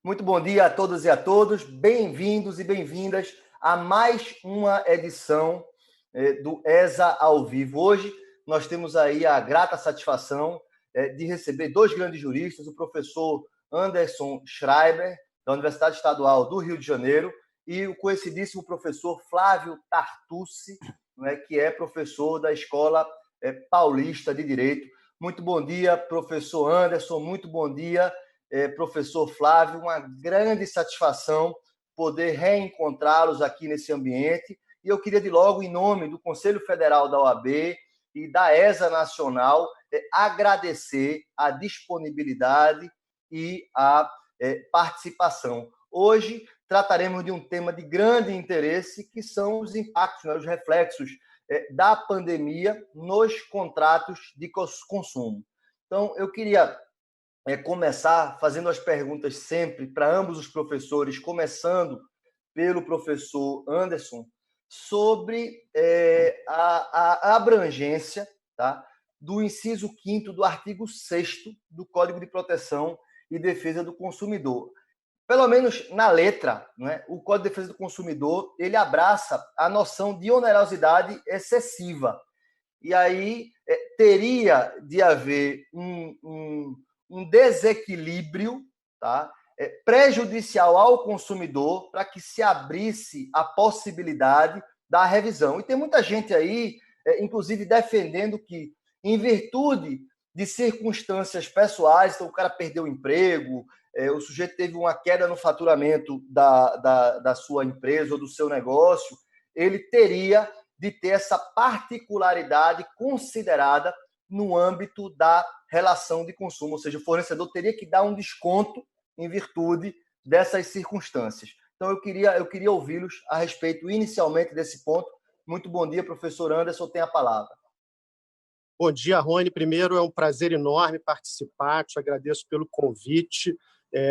Muito bom dia a todas e a todos. Bem-vindos e bem-vindas a mais uma edição do ESA ao vivo. Hoje nós temos aí a grata satisfação de receber dois grandes juristas, o professor Anderson Schreiber, da Universidade Estadual do Rio de Janeiro, e o conhecidíssimo professor Flávio Tartucci, que é professor da Escola Paulista de Direito. Muito bom dia, professor Anderson. Muito bom dia, professor Flávio. Uma grande satisfação poder reencontrá-los aqui nesse ambiente. E eu queria, de logo, em nome do Conselho Federal da OAB e da ESA Nacional, agradecer a disponibilidade e a participação. Hoje trataremos de um tema de grande interesse, que são os impactos, os reflexos da pandemia nos contratos de consumo. Então, eu queria começar fazendo as perguntas sempre para ambos os professores, começando pelo professor Anderson, sobre a abrangência, tá, do inciso 5º do artigo 6º do Código de Proteção e Defesa do Consumidor. Pelo menos na letra, o Código de Defesa do Consumidor, ele abraça a noção de onerosidade excessiva. E aí teria de haver um desequilíbrio, tá, prejudicial ao consumidor, para que se abrisse a possibilidade da revisão. E tem muita gente aí, inclusive, defendendo que, em virtude de circunstâncias pessoais, então o cara perdeu o emprego, o sujeito teve uma queda no faturamento da sua empresa ou do seu negócio, ele teria de ter essa particularidade considerada no âmbito da relação de consumo, ou seja, o fornecedor teria que dar um desconto em virtude dessas circunstâncias. Então, eu queria ouvi-los a respeito, inicialmente, desse ponto. Muito bom dia, professor Anderson, tem a palavra. Bom dia, Rony. Primeiro, é um prazer enorme participar, te agradeço pelo convite.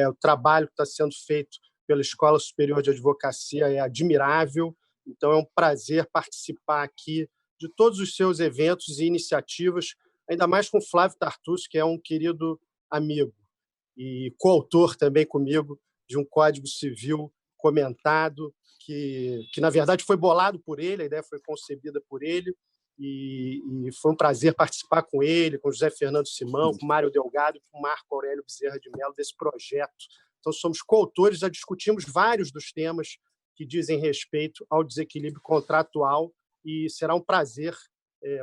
O trabalho que está sendo feito pela Escola Superior de Advocacia é admirável, então é um prazer participar aqui de todos os seus eventos e iniciativas, ainda mais com o Flávio Tartucci, que é um querido amigo e coautor também comigo de um Código Civil comentado, que na verdade foi bolado por ele, a ideia foi concebida por ele, e foi um prazer participar com ele, com José Fernando Simão, com Mário Delgado e com Marco Aurélio Bezerra de Mello desse projeto. Então, somos coautores, já discutimos vários dos temas que dizem respeito ao desequilíbrio contratual, e será um prazer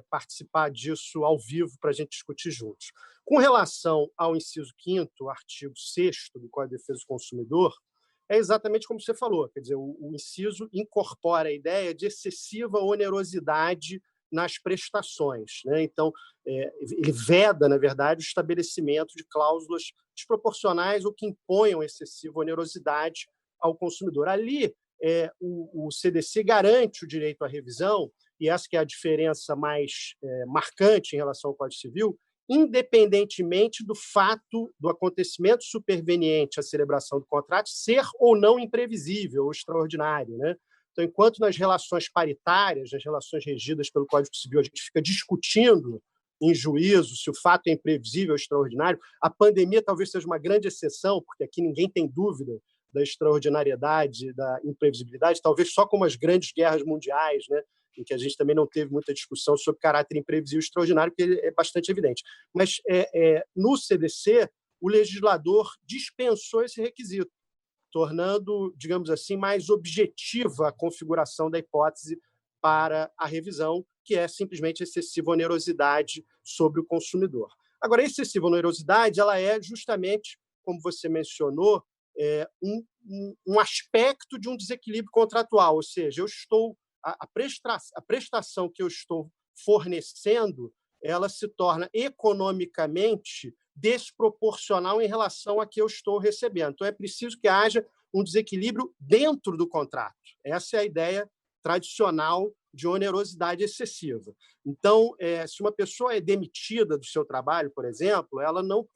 participar disso ao vivo para a gente discutir juntos. Com relação ao inciso 5º, artigo 6º do Código de Defesa do Consumidor, é exatamente como você falou, quer dizer, o inciso incorpora a ideia de excessiva onerosidade nas prestações, né? Então, ele veda, na verdade, o estabelecimento de cláusulas desproporcionais ou que imponham excessiva onerosidade ao consumidor. Ali, o CDC garante o direito à revisão, e essa que é a diferença mais marcante em relação ao Código Civil, independentemente do fato do acontecimento superveniente à celebração do contrato ser ou não imprevisível ou extraordinário, né? Então, enquanto nas relações paritárias, nas relações regidas pelo Código Civil, a gente fica discutindo em juízo se o fato é imprevisível ou extraordinário, a pandemia talvez seja uma grande exceção, porque aqui ninguém tem dúvida da extraordinariedade, da imprevisibilidade, talvez só como as grandes guerras mundiais, né, em que a gente também não teve muita discussão sobre caráter imprevisível e extraordinário, porque é bastante evidente. Mas no CDC, o legislador dispensou esse requisito, tornando, digamos assim, mais objetiva a configuração da hipótese para a revisão, que é simplesmente excessiva onerosidade sobre o consumidor. Agora, a excessiva onerosidade ela é justamente, como você mencionou, um aspecto de um desequilíbrio contratual, ou seja, a prestação que eu estou fornecendo, ela se torna economicamente desproporcional em relação a que eu estou recebendo. Então, é preciso que haja um desequilíbrio dentro do contrato. Essa é a ideia tradicional de onerosidade excessiva. Então, se uma pessoa é demitida do seu trabalho, por exemplo, ela não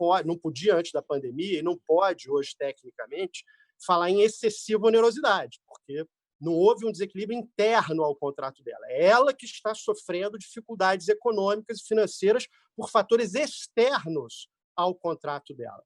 podia antes da pandemia e não pode hoje, tecnicamente, falar em excessiva onerosidade, porque não houve um desequilíbrio interno ao contrato dela. É ela que está sofrendo dificuldades econômicas e financeiras por fatores externos ao contrato dela.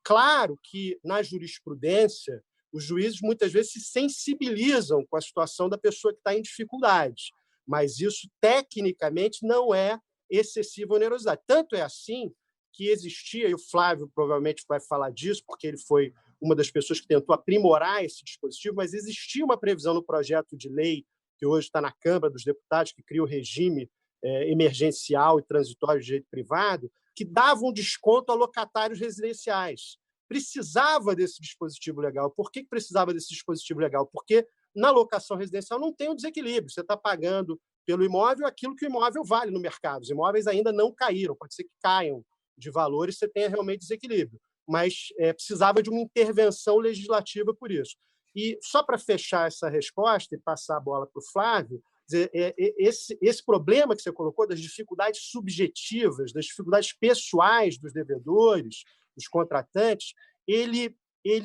Claro que, na jurisprudência, os juízes muitas vezes se sensibilizam com a situação da pessoa que está em dificuldade, mas isso, tecnicamente, não é excessiva onerosidade. Tanto é assim que existia, e o Flávio provavelmente vai falar disso, porque ele foi uma das pessoas que tentou aprimorar esse dispositivo, mas existia uma previsão no projeto de lei, que hoje está na Câmara dos Deputados, que cria o regime emergencial e transitório de direito privado, que dava um desconto a locatários residenciais. Precisava desse dispositivo legal. Por que precisava desse dispositivo legal? Porque na locação residencial não tem um desequilíbrio. Você está pagando pelo imóvel aquilo que o imóvel vale no mercado. Os imóveis ainda não caíram, pode ser que caiam de valor e você tenha realmente desequilíbrio. Mas precisava de uma intervenção legislativa por isso. E só para fechar essa resposta e passar a bola para o Flávio, esse problema que você colocou das dificuldades subjetivas, das dificuldades pessoais dos devedores, dos contratantes, ele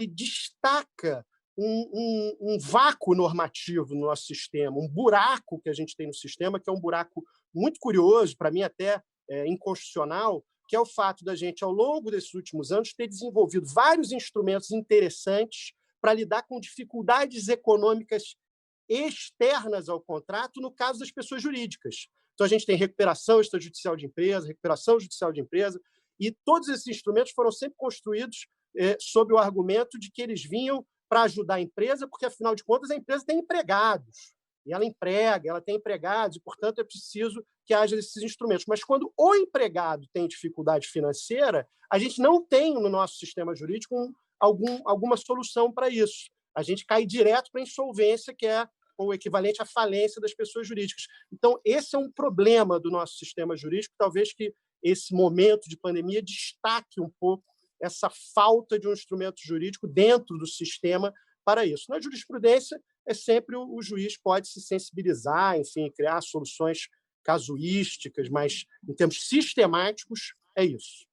destaca um vácuo normativo no nosso sistema, um buraco que a gente tem no sistema, que é um buraco muito curioso, para mim até inconstitucional, que é o fato da gente, ao longo desses últimos anos, ter desenvolvido vários instrumentos interessantes para lidar com dificuldades econômicas externas ao contrato, no caso das pessoas jurídicas. Então, a gente tem recuperação extrajudicial de empresa, recuperação judicial de empresa, e todos esses instrumentos foram sempre construídos sob o argumento de que eles vinham para ajudar a empresa, porque, afinal de contas, a empresa tem empregados, e ela emprega, ela tem empregados, e, portanto, é preciso que haja esses instrumentos. Mas, quando o empregado tem dificuldade financeira, a gente não tem, no nosso sistema jurídico, alguma solução para isso. A gente cai direto para a insolvência, que é o equivalente à falência das pessoas jurídicas. Então, esse é um problema do nosso sistema jurídico, talvez que esse momento de pandemia destaque um pouco essa falta de um instrumento jurídico dentro do sistema para isso. Na jurisprudência, sempre o juiz pode se sensibilizar, enfim, criar soluções casuísticas, mas, em termos sistemáticos, é isso.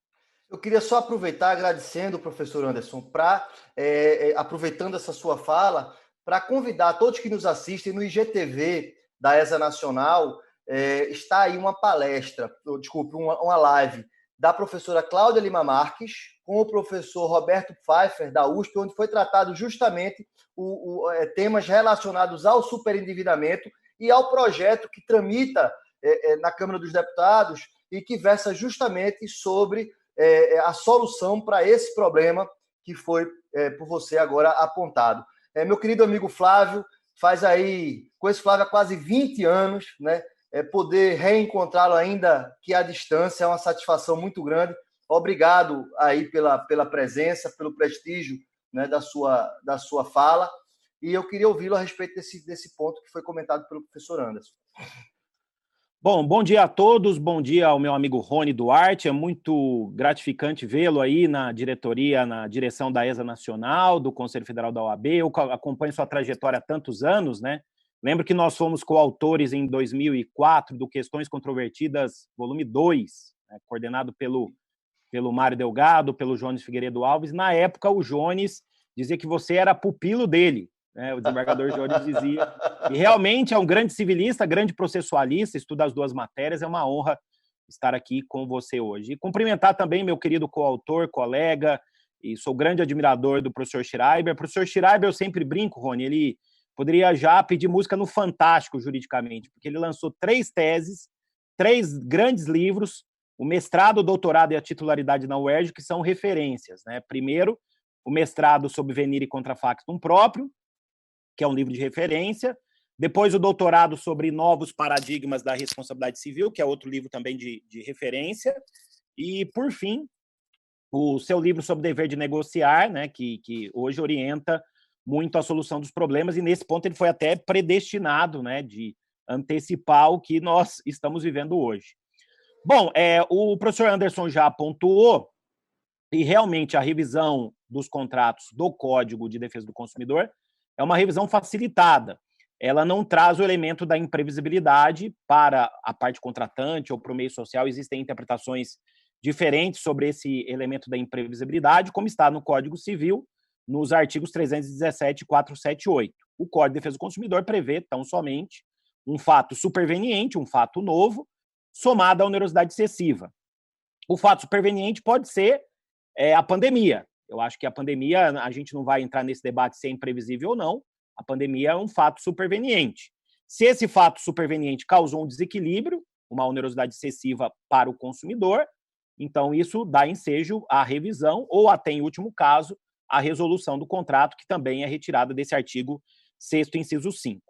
Eu queria só aproveitar, agradecendo o professor Anderson, aproveitando essa sua fala, para convidar todos que nos assistem no IGTV da ESA Nacional, está aí uma palestra, uma live da professora Cláudia Lima Marques com o professor Roberto Pfeiffer, da USP, onde foi tratado justamente temas relacionados ao superendividamento e ao projeto que tramita na Câmara dos Deputados e que versa justamente sobre a solução para esse problema que foi por você agora apontado. Meu querido amigo Flávio, com esse Flávio há quase 20 anos, né? Poder reencontrá-lo ainda que à distância é uma satisfação muito grande. Obrigado aí pela presença, pelo prestígio, né, da sua fala. E eu queria ouvi-lo a respeito desse ponto que foi comentado pelo professor Anderson. Bom dia a todos, bom dia ao meu amigo Rony Duarte, é muito gratificante vê-lo aí na diretoria, na direção da ESA Nacional, do Conselho Federal da OAB, eu acompanho sua trajetória há tantos anos, né? Lembro que nós fomos coautores em 2004 do Questões Controvertidas, volume 2, né, coordenado pelo Mário Delgado, pelo Jones Figueiredo Alves. Na época, o Jones dizia que você era pupilo dele, né? O desembargador Jones dizia. E realmente é um grande civilista, grande processualista, estuda as duas matérias, é uma honra estar aqui com você hoje. E cumprimentar também meu querido coautor, colega, e sou grande admirador do professor Schreiber. O professor Schreiber, eu sempre brinco, Rony, ele poderia já pedir música no Fantástico, juridicamente, porque ele lançou 3 teses, 3 grandes livros, o mestrado, o doutorado e a titularidade na UERJ, que são referências, né? Primeiro, o mestrado sobre venire e contrafactum próprio, que é um livro de referência. Depois, o doutorado sobre novos paradigmas da responsabilidade civil, que é outro livro também de referência. E, por fim, o seu livro sobre dever de negociar, né, que hoje orienta muito a solução dos problemas, e nesse ponto ele foi até predestinado, né, de antecipar o que nós estamos vivendo hoje. Bom, o professor Anderson já pontuou, e realmente a revisão dos contratos do Código de Defesa do Consumidor é uma revisão facilitada. Ela não traz o elemento da imprevisibilidade para a parte contratante ou para o meio social. Existem interpretações diferentes sobre esse elemento da imprevisibilidade, como está no Código Civil, nos artigos 317 e 478. O Código de Defesa do Consumidor prevê, tão somente, um fato superveniente, um fato novo, somado à onerosidade excessiva. O fato superveniente pode ser a pandemia. Eu acho que a pandemia, a gente não vai entrar nesse debate se é imprevisível ou não, a pandemia é um fato superveniente. Se esse fato superveniente causou um desequilíbrio, uma onerosidade excessiva para o consumidor, então isso dá ensejo à revisão ou até, em último caso, à resolução do contrato, que também é retirada desse artigo 6º, inciso 5.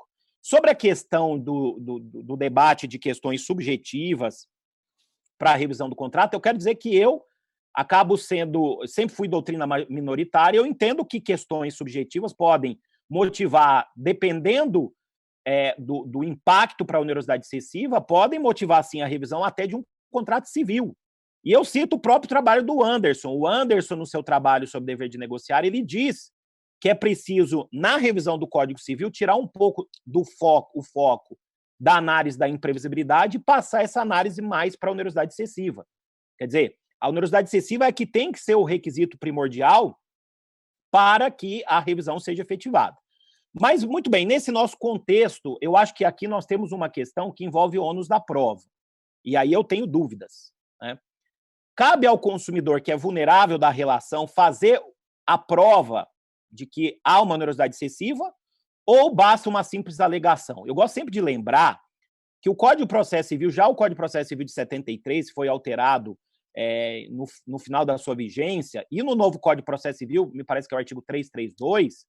Sobre a questão do debate de questões subjetivas para a revisão do contrato, eu quero dizer que eu acabo sempre fui doutrina minoritária, eu entendo que questões subjetivas podem motivar, dependendo do impacto para a onerosidade excessiva, podem motivar, sim, a revisão até de um contrato civil. E eu cito o próprio trabalho do Anderson. O Anderson, no seu trabalho sobre dever de negociar, ele diz que é preciso, na revisão do Código Civil, tirar um pouco o foco da análise da imprevisibilidade e passar essa análise mais para a onerosidade excessiva. Quer dizer, a onerosidade excessiva é que tem que ser o requisito primordial para que a revisão seja efetivada. Mas, muito bem, nesse nosso contexto, eu acho que aqui nós temos uma questão que envolve o ônus da prova. E aí eu tenho dúvidas, né? Cabe ao consumidor que é vulnerável da relação fazer a prova de que há uma onerosidade excessiva ou basta uma simples alegação? Eu gosto sempre de lembrar que o Código de Processo Civil, já o Código de Processo Civil de 73, foi alterado no final da sua vigência, e no novo Código de Processo Civil, me parece que é o artigo 332,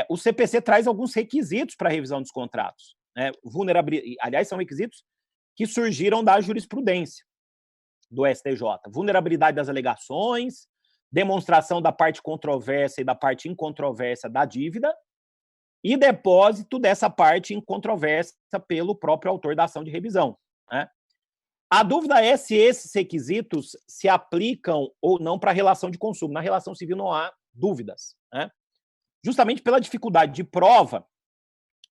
o CPC traz alguns requisitos para a revisão dos contratos, né? Aliás, são requisitos que surgiram da jurisprudência do STJ. Vulnerabilidade das alegações, demonstração da parte controversa e da parte incontrovérsia da dívida e depósito dessa parte incontrovérsia pelo próprio autor da ação de revisão, né? A dúvida é se esses requisitos se aplicam ou não para a relação de consumo. Na relação civil não há dúvidas, né? Justamente pela dificuldade de prova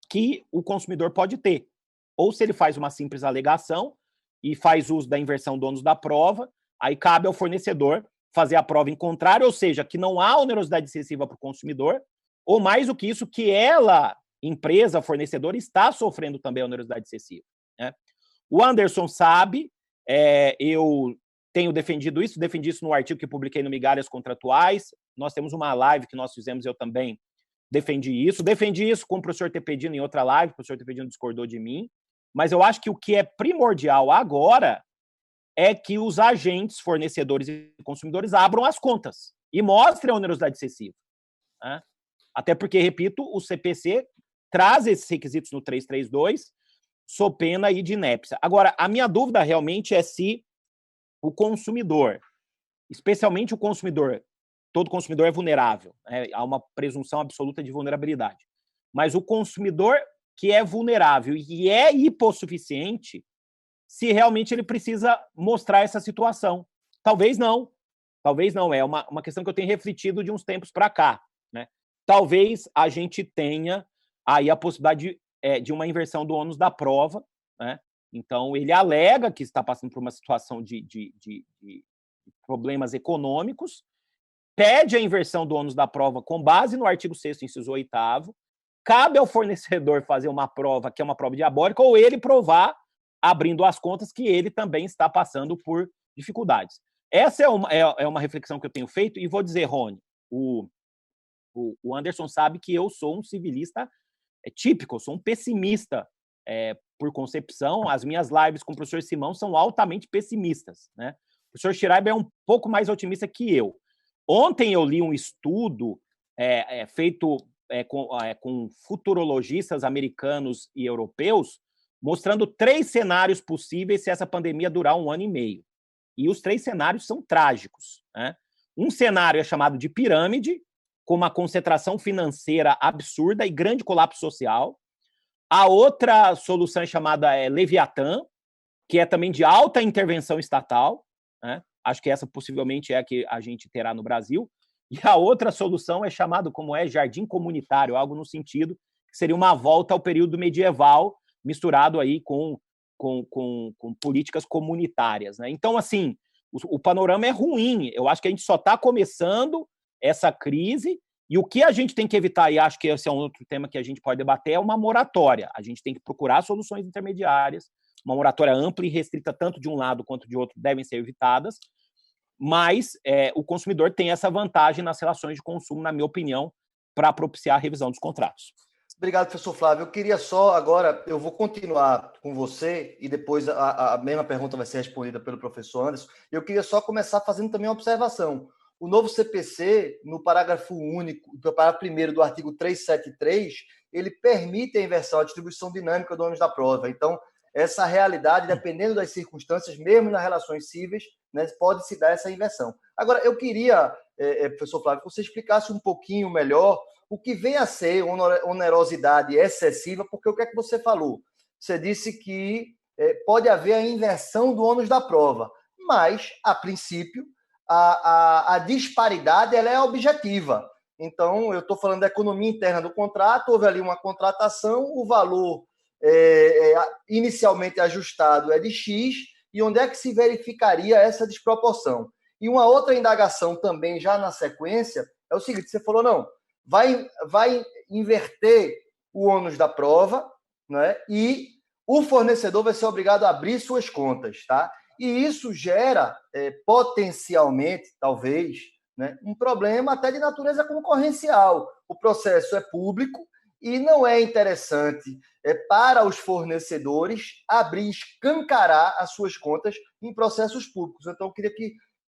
que o consumidor pode ter. Ou se ele faz uma simples alegação e faz uso da inversão do ônus da prova, aí cabe ao fornecedor fazer a prova em contrário, ou seja, que não há onerosidade excessiva para o consumidor, ou mais do que isso, que ela, empresa, fornecedor, está sofrendo também a onerosidade excessiva, né? O Anderson sabe, eu tenho defendido isso, defendi isso no artigo que publiquei no Migalhas Contratuais, nós temos uma live que nós fizemos, eu também defendi isso com o professor Tepedino em outra live, o professor Tepedino discordou de mim, mas eu acho que o que é primordial agora é que os agentes, fornecedores e consumidores abram as contas e mostrem a onerosidade excessiva, né? Até porque, repito, o CPC traz esses requisitos no 332, sob pena aí de inépcia. Agora, a minha dúvida realmente é se o consumidor, especialmente o consumidor, todo consumidor é vulnerável, né? Há uma presunção absoluta de vulnerabilidade, mas o consumidor que é vulnerável e é hipossuficiente, se realmente ele precisa mostrar essa situação. Talvez não, é uma questão que eu tenho refletido de uns tempos para cá, né? Talvez a gente tenha aí a possibilidade de uma inversão do ônus da prova, né? Então, ele alega que está passando por uma situação de problemas econômicos, pede a inversão do ônus da prova com base no artigo 6º, inciso 8º, cabe ao fornecedor fazer uma prova que é uma prova diabólica ou ele provar, abrindo as contas, que ele também está passando por dificuldades. Essa é uma reflexão que eu tenho feito e vou dizer, Rony, o Anderson sabe que eu sou um civilista típico, eu sou um pessimista por concepção. As minhas lives com o professor Simão são altamente pessimistas, né? O professor Schreiber é um pouco mais otimista que eu. Ontem eu li um estudo feito com futurologistas americanos e europeus, mostrando 3 cenários possíveis se essa pandemia durar 1 ano e meio. E os 3 cenários são trágicos, né? Um cenário é chamado de pirâmide, com uma concentração financeira absurda e grande colapso social. A outra solução é chamada Leviatã, que é também de alta intervenção estatal, né? Acho que essa possivelmente é a que a gente terá no Brasil. E a outra solução é chamada, jardim comunitário, algo no sentido que seria uma volta ao período medieval, misturado aí com políticas comunitárias, né? Então, assim, o panorama é ruim. Eu acho que a gente só está começando essa crise, e o que a gente tem que evitar, e acho que esse é um outro tema que a gente pode debater, é uma moratória. A gente tem que procurar soluções intermediárias, uma moratória ampla e restrita tanto de um lado quanto de outro devem ser evitadas, mas o consumidor tem essa vantagem nas relações de consumo, na minha opinião, para propiciar a revisão dos contratos. Obrigado, professor Flávio. Eu queria só, agora, eu vou continuar com você e depois a mesma pergunta vai ser respondida pelo professor Anderson. Eu queria só começar fazendo também uma observação. O novo CPC, no parágrafo único, no parágrafo 1º do artigo 373, ele permite a inversão, a distribuição dinâmica do ônus da prova. Então, essa realidade, dependendo das circunstâncias, mesmo nas relações cíveis, né, pode se dar essa inversão. Agora, eu queria, professor Flávio, que você explicasse um pouquinho melhor o que vem a ser onerosidade excessiva, porque o que é que você falou? Você disse que pode haver a inversão do ônus da prova, mas, a princípio, a disparidade ela é objetiva. Então, eu estou falando da economia interna do contrato, houve ali uma contratação, o valor inicialmente ajustado é de X, e onde é que se verificaria essa desproporção? E uma outra indagação também, já na sequência, é o seguinte, você falou, não, vai inverter o ônus da prova, né? E o fornecedor vai ser obrigado a abrir suas contas, tá? E isso gera, potencialmente, talvez, né, um problema até de natureza concorrencial. O processo é público e não é interessante para os fornecedores abrir, escancarar as suas contas em processos públicos. Então, eu queria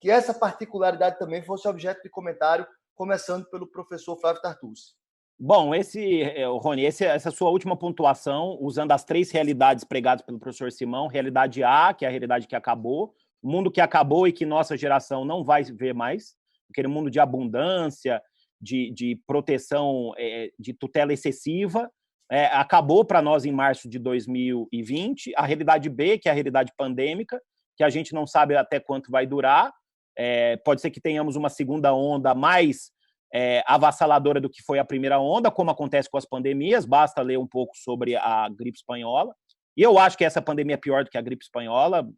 que essa particularidade também fosse objeto de comentário, começando pelo professor Flávio Tartucci. Bom, Rony, essa sua última pontuação, usando as 3 realidades pregadas pelo professor Simão, realidade A, que é a realidade que acabou, o mundo que acabou e que nossa geração não vai ver mais, aquele mundo de abundância, de proteção, de tutela excessiva, acabou para nós em março de 2020, a realidade B, que é a realidade pandêmica, que a gente não sabe até quanto vai durar, pode ser que tenhamos uma segunda onda mais avassaladora do que foi a primeira onda, como acontece com as pandemias, basta ler um pouco sobre a gripe espanhola, e eu acho que essa pandemia é pior do que a gripe espanhola,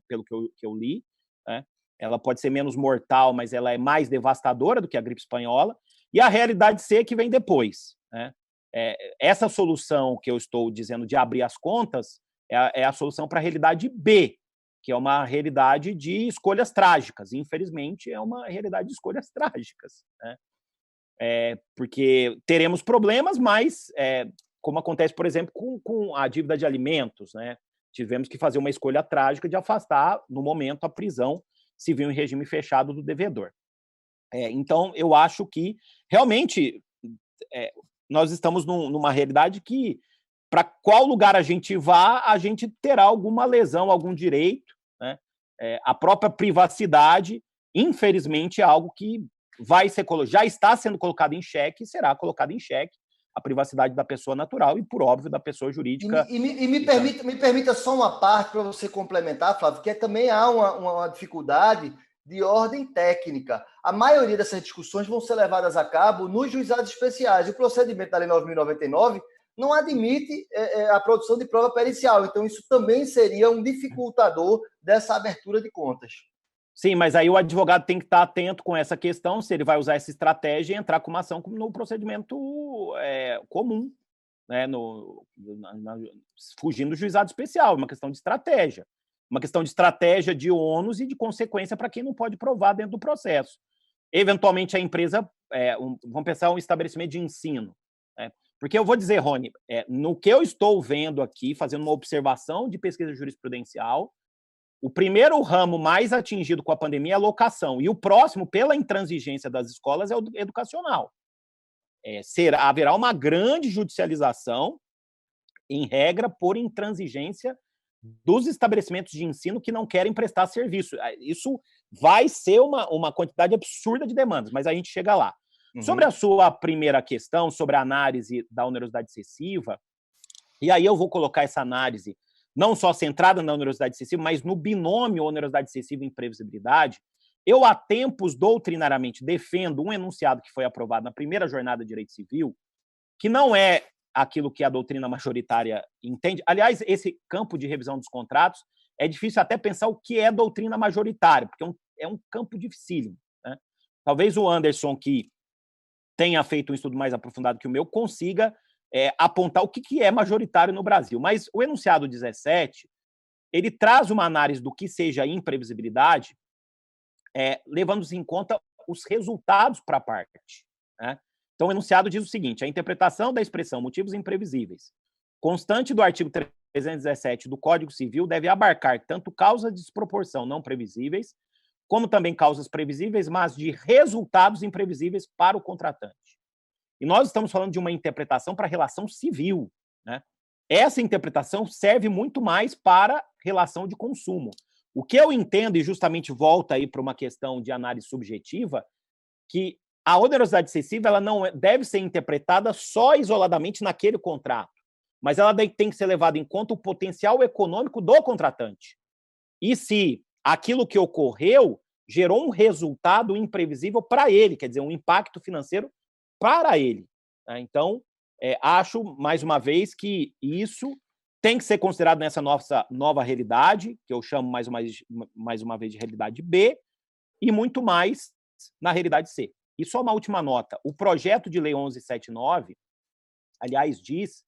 pelo que eu li, né? Ela pode ser menos mortal, mas ela é mais devastadora do que a gripe espanhola, e a realidade C que vem depois, né? Essa solução que eu estou dizendo de abrir as contas é a solução para a realidade B, que é uma realidade de escolhas trágicas. Infelizmente, é uma realidade de escolhas trágicas, né? Porque teremos problemas, mas, como acontece, por exemplo, com a dívida de alimentos, né? Tivemos que fazer uma escolha trágica de afastar, no momento, a prisão civil em regime fechado do devedor. Então, eu acho que, realmente, nós estamos numa realidade que, para qual lugar a gente vá, a gente terá alguma lesão, algum direito, né? A própria privacidade, infelizmente, é algo que já está sendo colocado em xeque e será colocado em xeque a privacidade da pessoa natural e, por óbvio, da pessoa jurídica. Me permita só uma parte para você complementar, Flávio, que também há uma dificuldade de ordem técnica. A maioria dessas discussões vão ser levadas a cabo nos juizados especiais. O procedimento da Lei 9.099 não admite a produção de prova pericial. Então, isso também seria um dificultador dessa abertura de contas. Sim, mas aí o advogado tem que estar atento com essa questão, se ele vai usar essa estratégia e entrar com uma ação no procedimento comum, né, fugindo do juizado especial, uma questão de estratégia. Uma questão de estratégia de ônus e de consequência para quem não pode provar dentro do processo. Eventualmente, a empresa, vamos pensar um estabelecimento de ensino, né? Porque eu vou dizer, Rony, no que eu estou vendo aqui, fazendo uma observação de pesquisa jurisprudencial, o primeiro ramo mais atingido com a pandemia é a locação, e o próximo, pela intransigência das escolas, é o educacional. Haverá uma grande judicialização, em regra, por intransigência dos estabelecimentos de ensino que não querem prestar serviço. Isso vai ser uma quantidade absurda de demandas, mas a gente chega lá. Uhum. Sobre a sua primeira questão, sobre a análise da onerosidade excessiva, e aí eu vou colocar essa análise não só centrada na onerosidade excessiva, mas no binômio onerosidade excessiva e imprevisibilidade. Eu, há tempos, doutrinariamente, defendo um enunciado que foi aprovado na primeira jornada de direito civil, que não é aquilo que a doutrina majoritária entende. Aliás, esse campo de revisão dos contratos, é difícil até pensar o que é doutrina majoritária, porque é um campo dificílimo, né? Talvez o Anderson, que tenha feito um estudo mais aprofundado que o meu, consiga apontar o que é majoritário no Brasil. Mas o enunciado 17, ele traz uma análise do que seja imprevisibilidade, levando em conta os resultados para a parte, né? Então, o enunciado diz o seguinte: a interpretação da expressão motivos imprevisíveis, constante do artigo 317 do Código Civil, deve abarcar tanto causas de desproporção não previsíveis, como também causas previsíveis, mas de resultados imprevisíveis para o contratante. E nós estamos falando de uma interpretação para a relação civil, né? Essa interpretação serve muito mais para relação de consumo. O que eu entendo, e justamente volta aí para uma questão de análise subjetiva, que a onerosidade excessiva ela não deve ser interpretada só isoladamente naquele contrato, mas ela tem que ser levada em conta o potencial econômico do contratante. E se aquilo que ocorreu gerou um resultado imprevisível para ele, quer dizer, um impacto financeiro para ele. Então, acho, mais uma vez, que isso tem que ser considerado nessa nossa nova realidade, que eu chamo mais uma vez de realidade B, e muito mais na realidade C. E só uma última nota. O projeto de lei 1179, aliás, diz,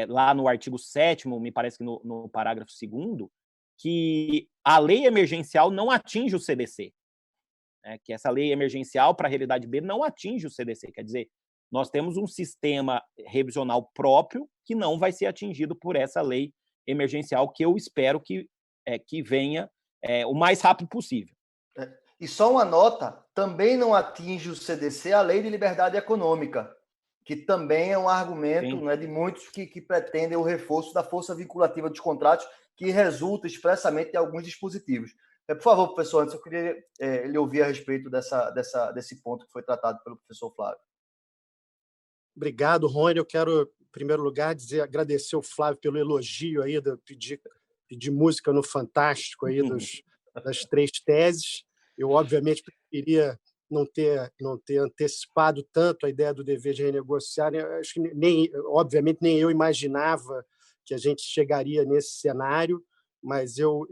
lá no artigo 7º, me parece que no parágrafo 2º, que a lei emergencial não atinge o CDC. Que essa lei emergencial para a realidade B não atinge o CDC. Quer dizer, nós temos um sistema revisional próprio que não vai ser atingido por essa lei emergencial, que eu espero que venha o mais rápido possível. E só uma nota, também não atinge o CDC a Lei de Liberdade Econômica, que também é um argumento, né, de muitos que pretendem o reforço da força vinculativa dos contratos, que resulta expressamente em alguns dispositivos. Por favor, professor, antes eu queria lhe ouvir a respeito desse ponto que foi tratado pelo professor Flávio. Obrigado, Rony. Eu quero, em primeiro lugar, agradecer ao Flávio pelo elogio aí, pedir música no Fantástico aí das 3 teses. Eu, obviamente, preferia não ter antecipado tanto a ideia do dever de renegociar. Acho que obviamente, nem eu imaginava que a gente chegaria nesse cenário, mas eu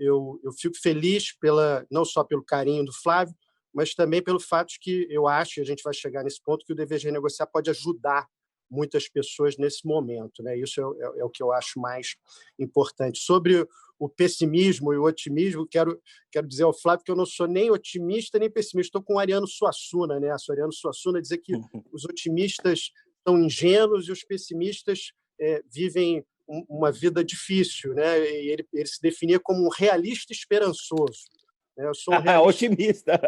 fico feliz não só pelo carinho do Flávio, mas também pelo fato de que eu acho, e a gente vai chegar nesse ponto, que o dever de renegociar pode ajudar muitas pessoas nesse momento, né? Isso é o que eu acho mais importante. Sobre o pessimismo e o otimismo, quero dizer ao Flávio que eu não sou nem otimista nem pessimista. Estou com o Ariano Suassuna, né? O Ariano Suassuna dizer que os otimistas são ingênuos e os pessimistas vivem uma vida difícil, né? E ele se definia como um realista esperançoso. Eu sou um otimista.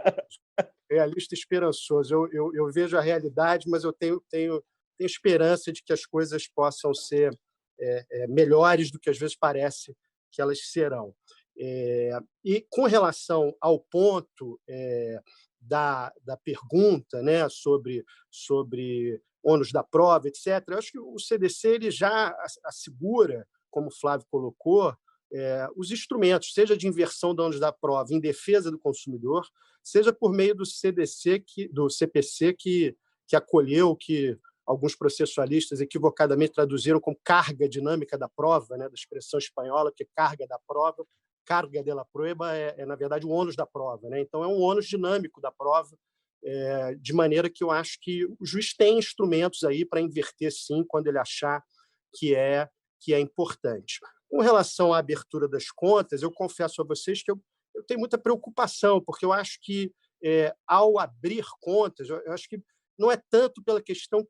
Realista esperançoso. Eu vejo a realidade, mas eu tenho esperança de que as coisas possam ser melhores do que às vezes parece que elas serão. E com relação ao ponto da pergunta, né, sobre ônus da prova, etc., eu acho que o CDC ele já assegura, como o Flávio colocou, os instrumentos, seja de inversão do ônus da prova em defesa do consumidor, seja por meio do CPC, que acolheu, que alguns processualistas equivocadamente traduziram como carga dinâmica da prova, né, da expressão espanhola, que é carga da prova. Carga de la prueba na verdade, o ônus da prova, né? Então, é um ônus dinâmico da prova, de maneira que eu acho que o juiz tem instrumentos aí para inverter, sim, quando ele achar que é importante. Com relação à abertura das contas, eu confesso a vocês que eu tenho muita preocupação, porque eu acho que, ao abrir contas, eu acho que não é tanto pela questão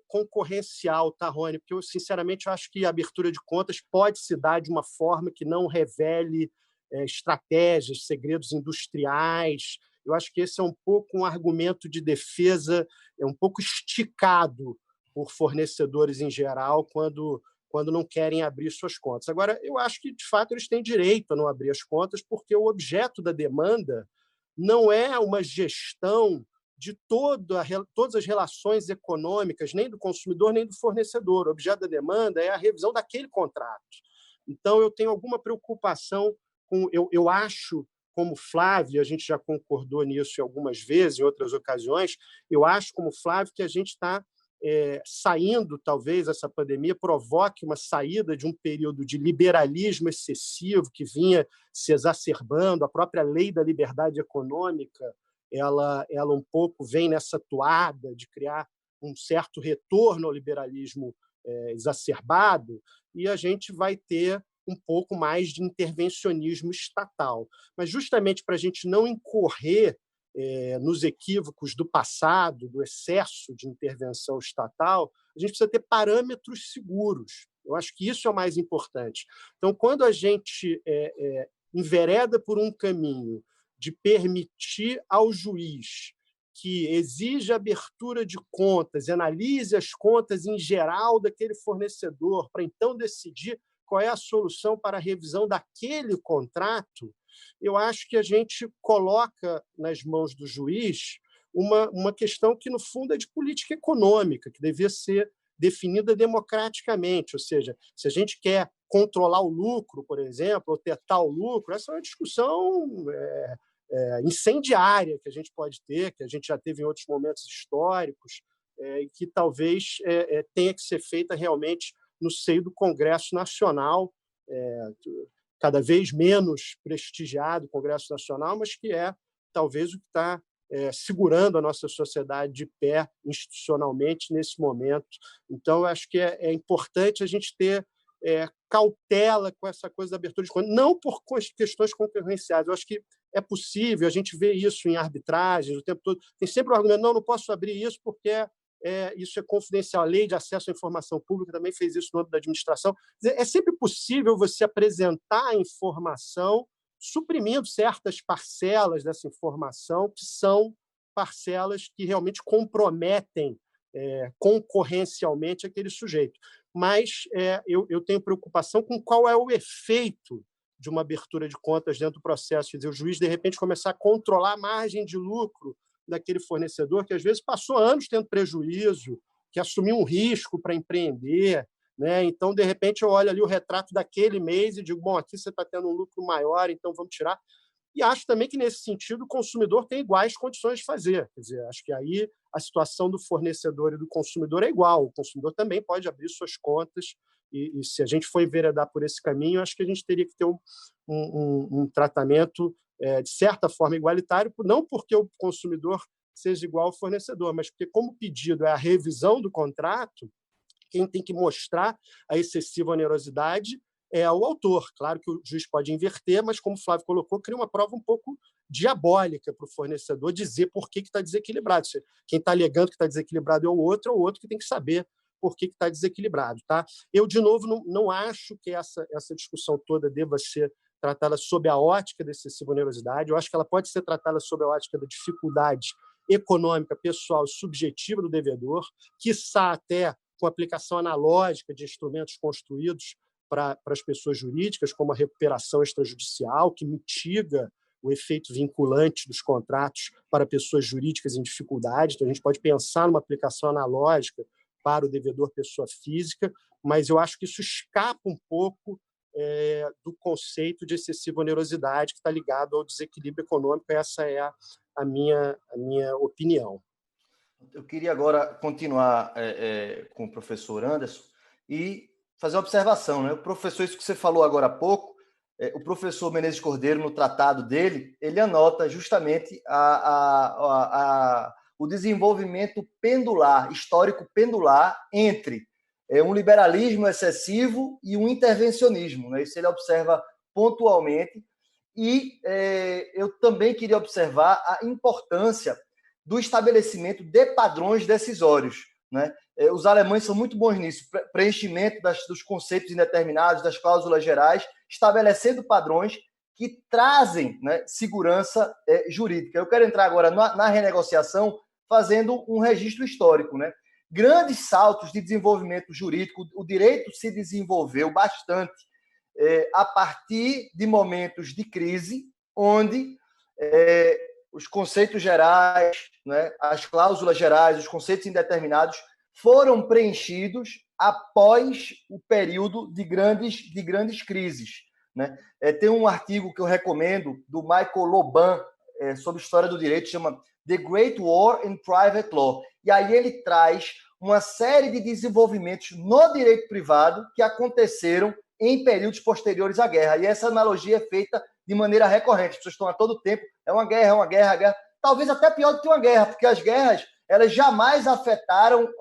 concorrencial, tá, Rony? Porque eu, sinceramente, acho que a abertura de contas pode se dar de uma forma que não revele estratégias, segredos industriais. Eu acho que esse é um pouco um argumento de defesa, um pouco esticado por fornecedores em geral, quando não querem abrir suas contas. Agora, eu acho que, de fato, eles têm direito a não abrir as contas, porque o objeto da demanda não é uma gestão de todas as relações econômicas, nem do consumidor, nem do fornecedor. O objeto da demanda é a revisão daquele contrato. Então, eu tenho alguma preocupação com... Eu acho, como Flávio, a gente já concordou nisso algumas vezes, em outras ocasiões, eu acho, como Flávio, que a gente está saindo, talvez, essa pandemia provoque uma saída de um período de liberalismo excessivo que vinha se exacerbando, a própria lei da liberdade econômica, ela um pouco vem nessa toada de criar um certo retorno ao liberalismo exacerbado, e a gente vai ter um pouco mais de intervencionismo estatal. Mas justamente para a gente não incorrer nos equívocos do passado, do excesso de intervenção estatal, a gente precisa ter parâmetros seguros. Eu acho que isso é o mais importante. Então, quando a gente envereda por um caminho de permitir ao juiz que exija abertura de contas, analise as contas em geral daquele fornecedor, para então decidir qual é a solução para a revisão daquele contrato, eu acho que a gente coloca nas mãos do juiz uma questão que, no fundo, é de política econômica, que devia ser definida democraticamente. Ou seja, se a gente quer controlar o lucro, por exemplo, ou tetar o lucro, essa é uma discussão incendiária que a gente pode ter, que a gente já teve em outros momentos históricos, e que talvez tenha que ser feita realmente no seio do Congresso Nacional, cada vez menos prestigiado o Congresso Nacional, mas que é talvez o que está segurando a nossa sociedade de pé institucionalmente nesse momento. Então, eu acho que é importante a gente ter cautela com essa coisa da abertura de contas, não por questões concorrenciais. Eu acho que é possível, a gente vê isso em arbitragens o tempo todo. Tem sempre o argumento, não posso abrir isso porque isso é confidencial. A Lei de Acesso à Informação Pública também fez isso no âmbito da administração. É sempre possível você apresentar a informação suprimindo certas parcelas dessa informação, que são parcelas que realmente comprometem concorrencialmente aquele sujeito. Mas eu tenho preocupação com qual é o efeito de uma abertura de contas dentro do processo. Quer dizer, o juiz, de repente, começar a controlar a margem de lucro daquele fornecedor que, às vezes, passou anos tendo prejuízo, que assumiu um risco para empreender, né? Então, de repente, eu olho ali o retrato daquele mês e digo, bom, aqui você está tendo um lucro maior, então vamos tirar. E acho também que, nesse sentido, o consumidor tem iguais condições de fazer. Quer dizer, acho que aí a situação do fornecedor e do consumidor é igual. O consumidor também pode abrir suas contas e se a gente for enveredar por esse caminho, acho que a gente teria que ter um tratamento, de certa forma, igualitário, não porque o consumidor seja igual ao fornecedor, mas porque, como o pedido é a revisão do contrato, quem tem que mostrar a excessiva onerosidade é o autor. Claro que o juiz pode inverter, mas, como o Flávio colocou, cria uma prova um pouco diabólica para o fornecedor dizer por que está desequilibrado. Quem está alegando que está desequilibrado é o outro que tem que saber por que está desequilibrado. Tá? Eu, de novo, não acho que essa discussão toda deva ser tratada sob a ótica da excessiva onerosidade. Eu acho que ela pode ser tratada sob a ótica da dificuldade econômica, pessoal e subjetiva do devedor, quiçá até com aplicação analógica de instrumentos construídos para as pessoas jurídicas, como a recuperação extrajudicial, que mitiga o efeito vinculante dos contratos para pessoas jurídicas em dificuldade. Então, a gente pode pensar numa aplicação analógica para o devedor pessoa física, mas eu acho que isso escapa um pouco do conceito de excessiva onerosidade que está ligado ao desequilíbrio econômico. Essa é a minha opinião. Eu queria agora continuar com o professor Anderson e fazer uma observação, né? O professor, isso que você falou agora há pouco, o professor Menezes Cordeiro, no tratado dele, ele anota justamente o desenvolvimento pendular, histórico pendular, entre um liberalismo excessivo e um intervencionismo, né? Isso ele observa pontualmente. E eu também queria observar a importância do estabelecimento de padrões decisórios, né? Os alemães são muito bons nisso, preenchimento dos conceitos indeterminados, das cláusulas gerais, estabelecendo padrões que trazem, né, segurança jurídica. Eu quero entrar agora na renegociação fazendo um registro histórico, né? Grandes saltos de desenvolvimento jurídico, o direito se desenvolveu bastante a partir de momentos de crise, onde os conceitos gerais, né, as cláusulas gerais, os conceitos indeterminados foram preenchidos após o período de grandes crises, né? Tem um artigo que eu recomendo do Michael Loban sobre história do direito, chama The Great War in Private Law. E aí ele traz uma série de desenvolvimentos no direito privado que aconteceram em períodos posteriores à guerra. E essa analogia é feita de maneira recorrente. As pessoas estão a todo tempo, é uma guerra. Talvez até pior do que uma guerra, porque as guerras elas jamais afetaram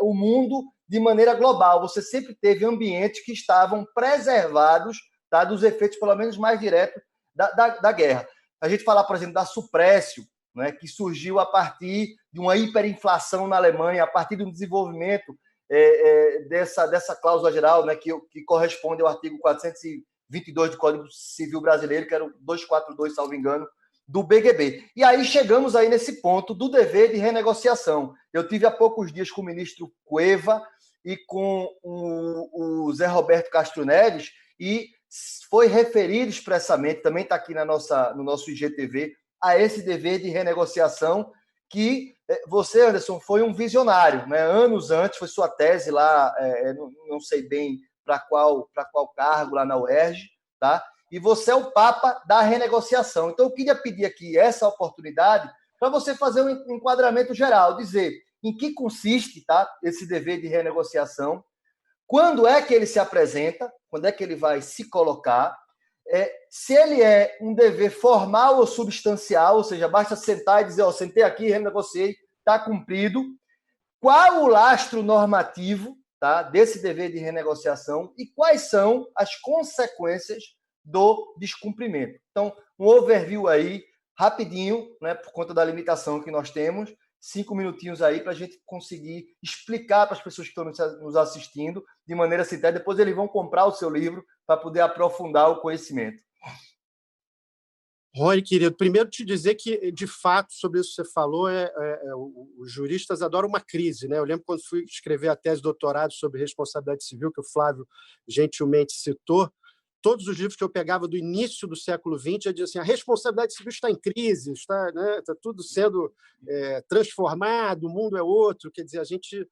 o mundo de maneira global. Você sempre teve ambientes que estavam preservados tá, dos efeitos, pelo menos mais diretos, da guerra. A gente falar, por exemplo, da Suprecio, né, que surgiu a partir de uma hiperinflação na Alemanha, a partir do desenvolvimento dessa cláusula geral, né, que corresponde ao artigo 422 do Código Civil Brasileiro, que era o 242, salvo engano, do BGB. E aí chegamos aí nesse ponto do dever de renegociação. Eu tive há poucos dias com o ministro Cueva e com o Zé Roberto Castro Neves, e foi referido expressamente, também está aqui no nosso IGTV, a esse dever de renegociação, que você, Anderson, foi um visionário, né? Anos antes, foi sua tese lá, não sei bem para qual cargo lá na UERJ, tá? E você é o papa da renegociação. Então, eu queria pedir aqui essa oportunidade para você fazer um enquadramento geral, dizer em que consiste, tá, esse dever de renegociação, quando é que ele se apresenta, quando é que ele vai se colocar, se ele é um dever formal ou substancial, ou seja, basta sentar e dizer, sentei aqui, renegociei, está cumprido, qual o lastro normativo, tá, desse dever de renegociação e quais são as consequências do descumprimento. Então, um overview aí, rapidinho, né, por conta da limitação que nós temos, 5 minutinhos aí para a gente conseguir explicar para as pessoas que estão nos assistindo de maneira sintética. Depois eles vão comprar o seu livro para poder aprofundar o conhecimento. Rony, querido, primeiro te dizer que, de fato, sobre isso que você falou, os juristas adoram uma crise, né? Eu lembro quando fui escrever a tese de doutorado sobre responsabilidade civil, que o Flávio gentilmente citou, todos os livros que eu pegava do início do século XX, eu dizia assim, a responsabilidade civil está em crise, está tudo sendo transformado, o mundo é outro. Quer dizer, a gente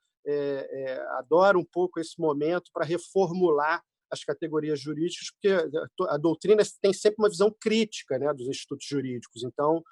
adora um pouco esse momento para reformular as categorias jurídicas, porque a doutrina tem sempre uma visão crítica, né, dos institutos jurídicos. Então,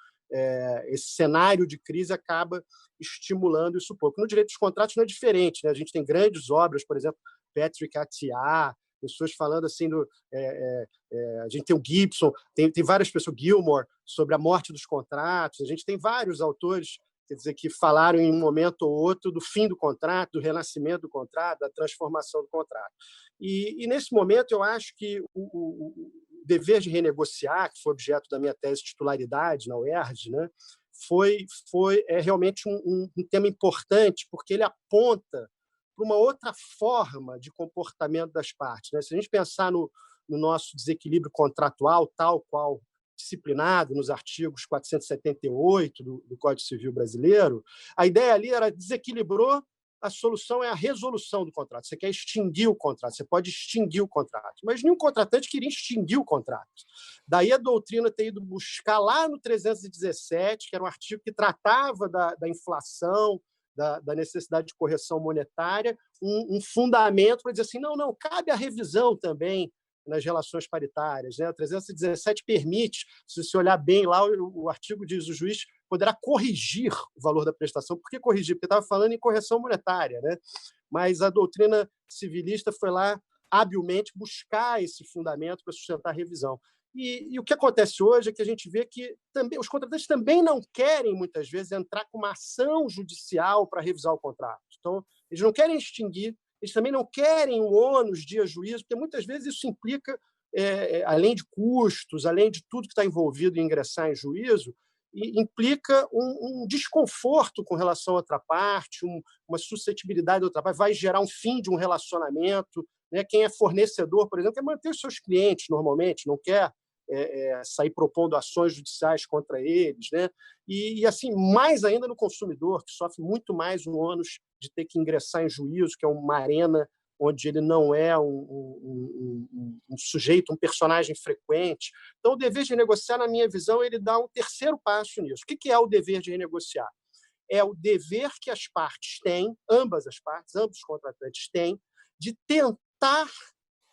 esse cenário de crise acaba estimulando isso um pouco. No direito dos contratos não é diferente, né? A gente tem grandes obras, por exemplo, Patrick Attiah, pessoas falando assim a gente tem o Gibson, tem várias pessoas, Gilmore, sobre a morte dos contratos. A gente tem vários autores, quer dizer, que falaram em um momento ou outro do fim do contrato, do renascimento do contrato, da transformação do contrato. E nesse momento eu acho que o dever de renegociar, que foi objeto da minha tese de titularidade na UERJ, né, foi realmente um tema importante, porque ele aponta para uma outra forma de comportamento das partes, né? Se a gente pensar no nosso desequilíbrio contratual, tal qual disciplinado nos artigos 478 do Código Civil Brasileiro, a ideia ali era desequilibrou, a solução é a resolução do contrato. Você quer extinguir o contrato, você pode extinguir o contrato, mas nenhum contratante queria extinguir o contrato. Daí a doutrina ter ido buscar lá no 317, que era um artigo que tratava da inflação, da necessidade de correção monetária, um fundamento para dizer assim, não, cabe a revisão também nas relações paritárias, né? O 317 permite, se você olhar bem lá, o artigo diz, o juiz poderá corrigir o valor da prestação. Por que corrigir? Porque estava falando em correção monetária, né? Mas a doutrina civilista foi lá habilmente buscar esse fundamento para sustentar a revisão. E o que acontece hoje é que a gente vê que também, os contratantes também não querem, muitas vezes, entrar com uma ação judicial para revisar o contrato. Então, eles não querem extinguir, eles também não querem o ônus de juízo, porque muitas vezes isso implica, além de custos, além de tudo que está envolvido em ingressar em juízo, implica um desconforto com relação à outra parte, uma suscetibilidade da outra parte, vai gerar um fim de um relacionamento. Né? Quem é fornecedor, por exemplo, quer manter os seus clientes normalmente, não quer sair propondo ações judiciais contra eles, né? E assim, mais ainda no consumidor, que sofre muito mais o ônus de ter que ingressar em juízo, que é uma arena onde ele não é um sujeito, um personagem frequente. Então, o dever de renegociar, na minha visão, ele dá um terceiro passo nisso. O que é o dever de renegociar? É o dever que as partes têm, ambas as partes, ambos os contratantes têm, de tentar